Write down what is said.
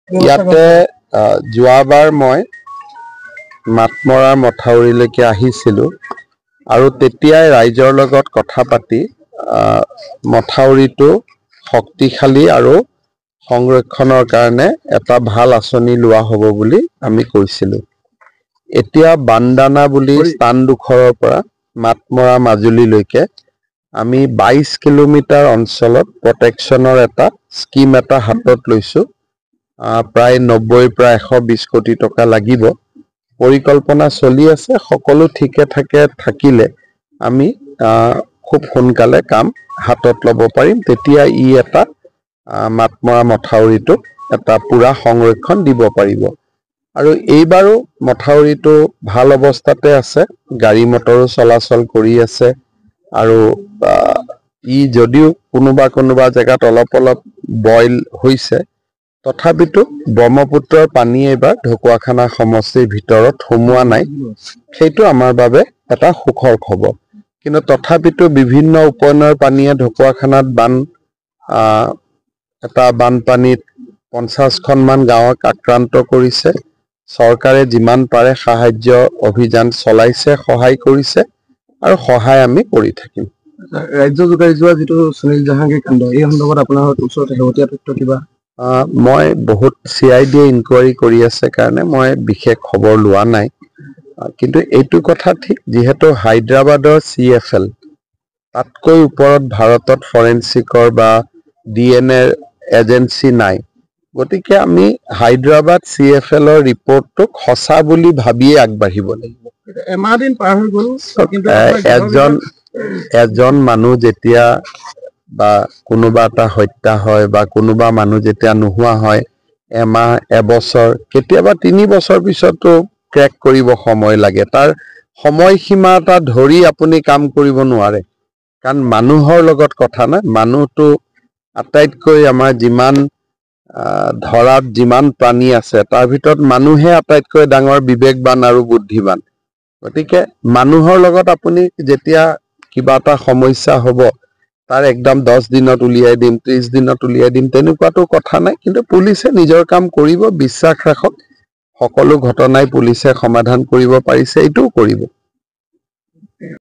ইয়াতে যোৱাবাৰ মই মাতমৰা মথাউৰিলৈকে আহিছিলোঁ আৰু তেতিয়াই ৰাইজৰ লগত কথা পাতি মথাউৰিটো শক্তিশালী আৰু সংৰক্ষণৰ কাৰণে এটা ভাল আঁচনি লোৱা হ'ব বুলি আমি কৈছিলোঁ। এতিয়া বান্দানা বুলি স্থানডোখৰৰ পৰা মাতমৰা মাজুলীলৈকে আমি 22 কিলোমিটাৰ অঞ্চলত প্ৰটেকশ্যনৰ এটা স্কিম এটা হাতত লৈছোঁ। প্ৰায় 90 পৰা 120 কোটি টকা লাগিব। পৰিকল্পনা চলি আছে, সকলো ঠিকে ঠাকে থাকিলে আমি খুব সোনকালে কাম হাতত ল'ব পাৰিম। তেতিয়া ই এটা মাতমৰা মথাউৰিটোক এটা পুৰা সংৰক্ষণ দিব পাৰিব। আৰু এইবাৰো মথাউৰিটো ভাল অৱস্থাতে আছে, গাড়ী মটৰো চলাচল কৰি আছে আৰু ই যদিও কোনোবা জেগাত অলপ বইল হৈছে, তথাপিতো ব্ৰহ্মপুত্ৰৰ পানী এইবাৰ ঢকুৱাখানা সমষ্টিৰ ভিতৰত সোমোৱা নাই। সেইটো আমাৰ বাবে এটা সুখৰ খবৰ। কিন্তু তথাপিতো বিভিন্ন উপনৈৰ পানীয়ে ঢকুৱাখানাত বানপানীত 50খনমান গাঁৱক আক্ৰান্ত কৰিছে। চৰকাৰে যিমান পাৰে সাহায্য অভিযান চলাইছে, সহায় কৰিছে আৰু সহায় আমি কৰি থাকিম। ৰাজ্য জোকাৰি যোৱা যিটো সুনীল জাহাংগীৰ কাণ্ড, এই সন্দৰ্ভত আপোনাৰ ওচৰত শেহতীয়া তথ্য কিবা? মই বহুত CID ইনকুৱাৰী কৰি আছে কাৰণে মই বিশেষ খবৰ লোৱা নাই। কিন্তু এইটো কথা ঠিক, যিহেতু হায়দৰাবাদৰ CFL তাতকৈ ওপৰত ভাৰতত ফৰেনচিকৰ বা DNA এজেঞ্চি নাই, গতিকে আমি হায়দৰাবাদ CFLৰ ৰিপৰ্টটোক সঁচা বুলি ভাবিয়ে আগবাঢ়িব লাগিব। এমাহ দিন পাৰ হৈ গ'ল, এজন মানুহ যেতিয়া বা কোনোবা এটা হত্যা হয় বা কোনোবা মানুহ যেতিয়া নোহোৱা হয়, এমাহ, এবছৰ, কেতিয়াবা 3 বছৰ পিছতো ট্ৰেক কৰিব সময় লাগে। তাৰ সময়সীমা এটা ধৰি আপুনি কাম কৰিব নোৱাৰে, কাৰণ মানুহৰ লগত কথা নাই। মানুহটো আটাইতকৈ আমাৰ যিমান ধৰাত যিমান প্ৰাণী আছে তাৰ ভিতৰত মানুহে আটাইতকৈ ডাঙৰ বিবেকবান আৰু বুদ্ধিবান। গতিকে মানুহৰ লগত আপুনি যেতিয়া কিবা এটা সমস্যা হ'ব, তাৰ একদম 10 দিনত উলিয়াই দিম, 30 দিনত উলিয়াই দিম, তেনেকুৱাতো কথা নাই। কিন্তু পুলিচে নিজৰ কাম কৰিব, বিশ্বাস ৰাখক। সকলো ঘটনাই পুলিচে সমাধান কৰিব পাৰিছে, এইটোও কৰিব।